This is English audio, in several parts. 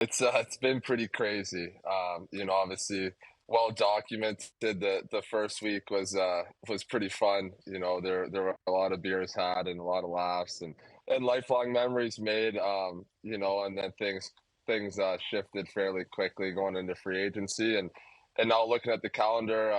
It's been pretty crazy. Obviously well documented. The first week was pretty fun. There were a lot of beers had and a lot of laughs and lifelong memories made. And then things shifted fairly quickly going into free agency and now looking at the calendar,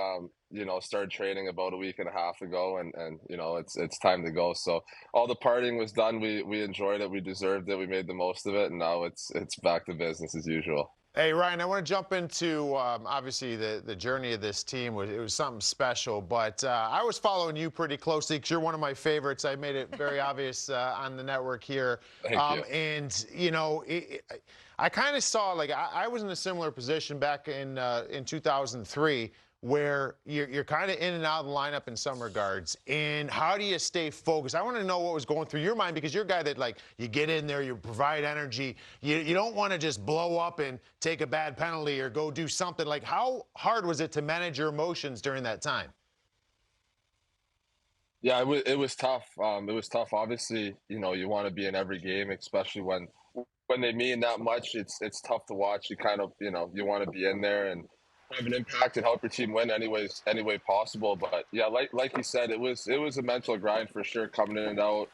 started training about a week and a half ago, and it's time to go. So all the partying was done. We enjoyed it. We deserved it. We made the most of it, and now it's back to business as usual. Hey, Ryan, I want to jump into obviously the journey of this team. It was something special, but I was following you pretty closely because you're one of my favorites. I made it very obvious on the network here. Thank you. And, I kind of saw, like, I was in a similar position back in 2003 where you're kind of in and out of the lineup in some regards. And how do you stay focused? I want to know what was going through your mind because you're a guy that, like, you get in there, you provide energy. You don't want to just blow up and take a bad penalty or go do something. Like, how hard was it to manage your emotions during that time? Yeah, it was tough. It was tough. Obviously, you want to be in every game, especially when they mean that much. It's tough to watch. You kind of you want to be in there and have an impact and help your team win any way possible. But yeah, like you said, it was a mental grind for sure coming in and out.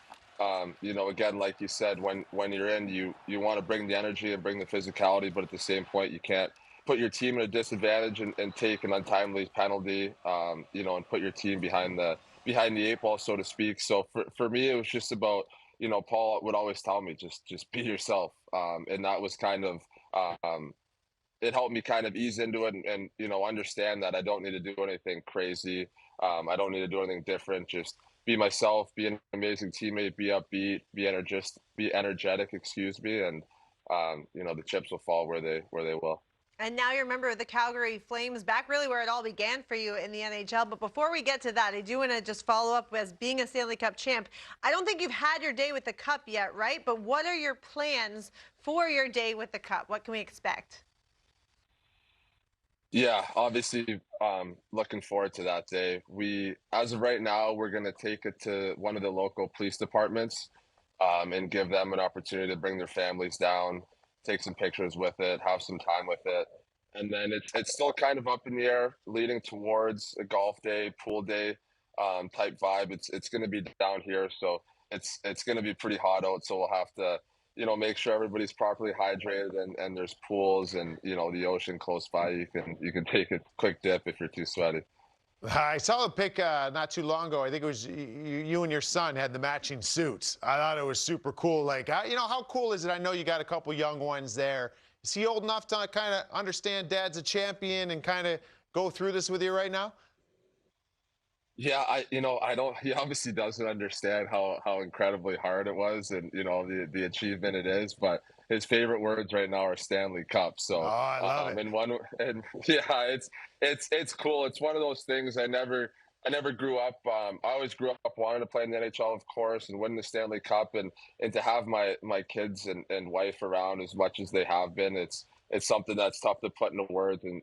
Again, like you said, when you're in, you want to bring the energy and bring the physicality, but at the same point, you can't put your team at a disadvantage and take an untimely penalty. And put your team behind the eight ball, so to speak. So for me, it was just about Paul would always tell me just be yourself, and that was kind of it helped me kind of ease into it and understand that I don't need to do anything crazy. I don't need to do anything different. Just be myself, be an amazing teammate, be upbeat, be energetic. Excuse me, and the chips will fall where they will. And now you're a member of the Calgary Flames, back really where it all began for you in the NHL. But before we get to that, I do want to just follow up as being a Stanley Cup champ. I don't think you've had your day with the Cup yet, right? But what are your plans for your day with the Cup? What can we expect? Yeah, obviously, looking forward to that day. As of right now, we're going to take it to one of the local police departments, and give them an opportunity to bring their families down, take some pictures with it, have some time with it. And then it's still kind of up in the air, leading towards a golf day, pool day, type vibe. It's going to be down here, so it's going to be pretty hot out. So we'll have to make sure everybody's properly hydrated and there's pools and the ocean close by. You can take a quick dip if you're too sweaty. I saw a pic not too long ago. I think it was you and your son had the matching suits. I thought it was super cool. Like, how cool is it? I know you got a couple young ones there. Is he old enough to kind of understand Dad's a champion and kind of go through this with you right now? Yeah, I don't. He obviously doesn't understand how incredibly hard it was, and the achievement it is. But his favorite words right now are Stanley Cup. Oh, So, I love it. and yeah, it's cool. It's one of those things. I never grew up. I always grew up wanting to play in the NHL, of course, and win the Stanley Cup, and to have my kids and wife around as much as they have been. It's something that's tough to put into words and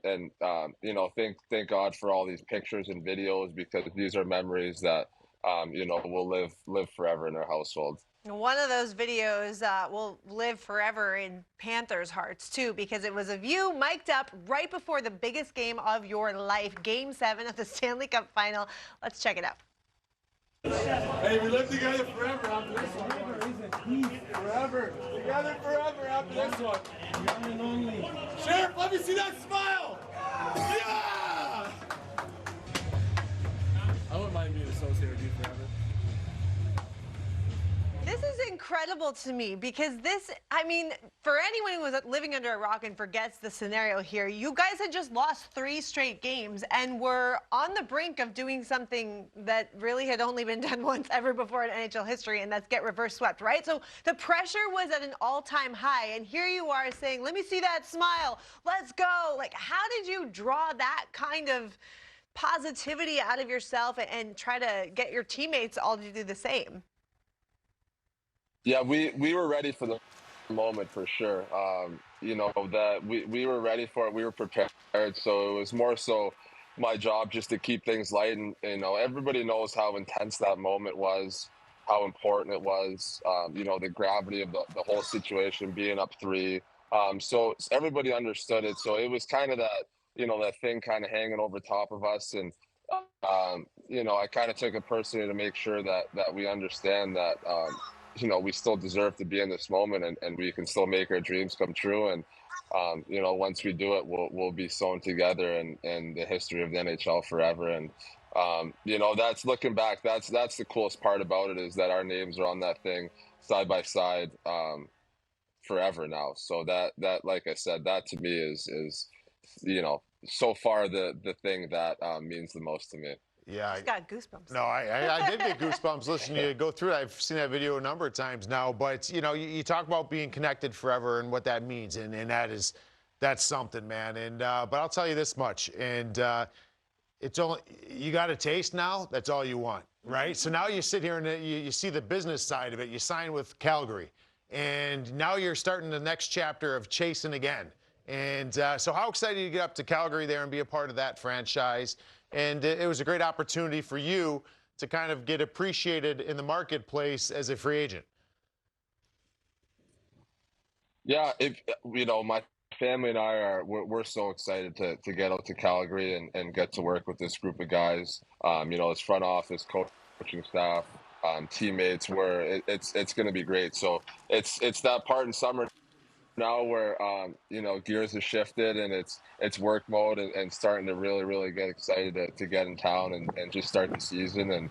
thank God for all these pictures and videos because these are memories that will live forever in our household. One of those videos will live forever in Panthers' hearts, too, because it was of you mic'd up right before the biggest game of your life, Game 7 of the Stanley Cup Final. Let's check it out. Hey, we live together forever after this one. Forever. Together forever after this one. Young and only. Sheriff, let me see that smile! Yeah! I wouldn't mind being associated with you forever. This is incredible to me because for anyone who was living under a rock and forgets the scenario here, you guys had just lost 3 straight games and were on the brink of doing something that really had only been done once ever before in NHL history, and that's get reverse swept, right? So the pressure was at an all-time high, and here you are saying, let me see that smile, let's go. Like, how did you draw that kind of positivity out of yourself and try to get your teammates all to do the same? Yeah, we were ready for the moment for sure. That we were ready for it. We were prepared. So it was more so my job just to keep things light. And, everybody knows how intense that moment was, how important it was. The gravity of the whole situation, being up 3, So everybody understood it. So it was kind of that, that thing kind of hanging over top of us. And, I kind of took it personally to make sure that we understand that, we still deserve to be in this moment, and we can still make our dreams come true. And, once we do it, we'll be sewn together in the history of the NHL forever. And, that's looking back, that's the coolest part about it, is that our names are on that thing side by side. Forever now. So that like I said, that to me is so far the thing that means the most to me. Yeah. Just got goosebumps. No, I did get goosebumps listening to you go through that. I've seen that video a number of times now. But, you talk about being connected forever and what that means. And that's something, man. And but I'll tell you this much. And it's only, you got a taste now. That's all you want, right? So now you sit here and you see the business side of it. You sign with Calgary. And now you're starting the next chapter of chasing again. And so how excited you get up to Calgary there and be a part of that franchise? And it was a great opportunity for you to kind of get appreciated in the marketplace as a free agent. Yeah, my family and we're so excited to get out to Calgary and get to work with this group of guys. This front office, coaching staff, teammates. Where it's going to be great. So it's that part in summer now where gears have shifted, and it's work mode, and starting to really get excited to get in town and just start the season, and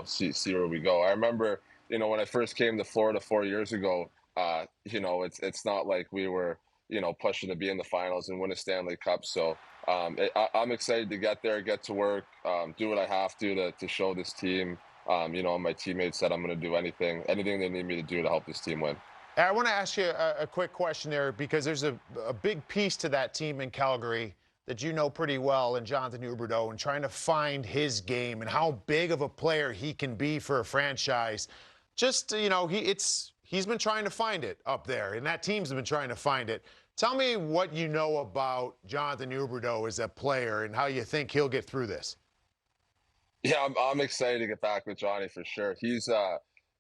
see where we go. I remember when I first came to Florida 4 years ago. It's not like we were pushing to be in the finals and win a Stanley Cup. So I'm excited to get there, get to work, do what I have to show this team, and my teammates, that I'm going to do anything they need me to do to help this team win. I want to ask you a quick question there, because there's a big piece to that team in Calgary that you know pretty well, in Jonathan Huberdeau, and trying to find his game and how big of a player he can be for a franchise. Just, he's been trying to find it up there, and that team's been trying to find it. Tell me what you know about Jonathan Huberdeau as a player and how you think he'll get through this. Yeah, I'm excited to get back with Johnny for sure. He's,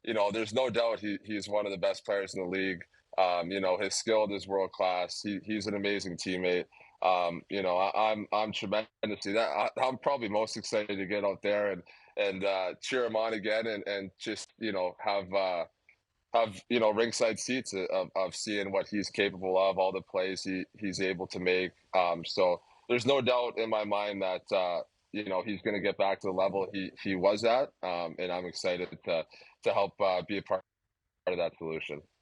there's no doubt he's one of the best players in the league. His skill is world class. He's an amazing teammate. I'm tremendously that I'm probably most excited to get out there and cheer him on again, and just have ringside seats of seeing what he's capable of, all the plays he's able to make. So there's no doubt in my mind that he's going to get back to the level he was at, and I'm excited to help be a part of that solution.